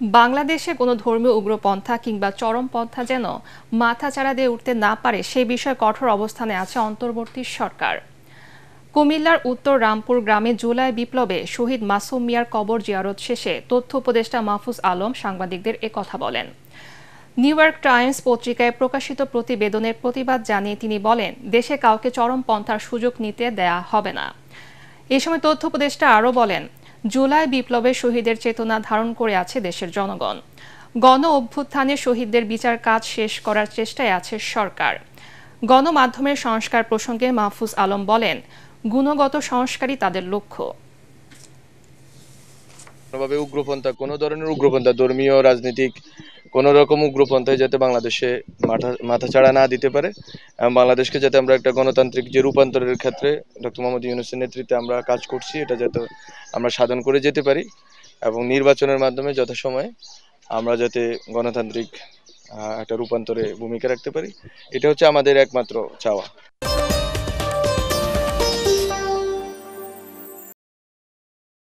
বাংলাদেশে কোনো ধর্মীয় উগ্রপন্থা কিংবা চরমপন্থা যেন মাথাচাড়া দিয়ে উঠতে না পারে সে বিষয়ে কঠোর অবস্থানে আছে অন্তর্বর্তী সরকার। কুমিল্লার উত্তর রামপুর গ্রামে জুলাই বিপ্লবে শহীদ মাসুম মিয়ার কবর জিয়ারত শেষে তথ্য উপদেষ্টা মাহফুজ আলম সাংবাদিকদের একথা বলেন। নিউ ইয়র্ক টাইমস পত্রিকায় প্রকাশিত প্রতিবেদনের প্রতিবাদ জানিয়ে তিনি বলেন, দেশে কাউকে চরমপন্থার সুযোগ নিতে দেয়া হবে না। এ সময় তথ্য উপদেষ্টা আরও বলেন, জুলাই বিপ্লবে শহীদের চেতনা ধারণ করে আছে দেশের জনগণ। গণ অভ্যুত্থানে শহীদদের বিচার কাজ শেষ করার চেষ্টায় আছে সরকার। গণমাধ্যমের সংস্কার প্রসঙ্গে মাহফুজ আলম বলেন, গুণগত সংস্কারই তাদের লক্ষ্য। উগ্রপন্থা, কোনো ধরনের উগ্রপন্থা, ধর্মীয় রাজনৈতিক কোনো রকম উগ্রপন্থায় যাতে বাংলাদেশে মাথাচাড়া না দিতে পারে এবং বাংলাদেশকে যাতে আমরা একটা গণতান্ত্রিক যে রূপান্তরের ক্ষেত্রে ডক্টর মোহাম্মদ ইউনূসের নেতৃত্বে আমরা কাজ করছি, এটা যাতে আমরা সাধন করে যেতে পারি এবং নির্বাচনের মাধ্যমে যথাসময়ে আমরা যাতে গণতান্ত্রিক একটা রূপান্তরে ভূমিকা রাখতে পারি, এটা হচ্ছে আমাদের একমাত্র চাওয়া।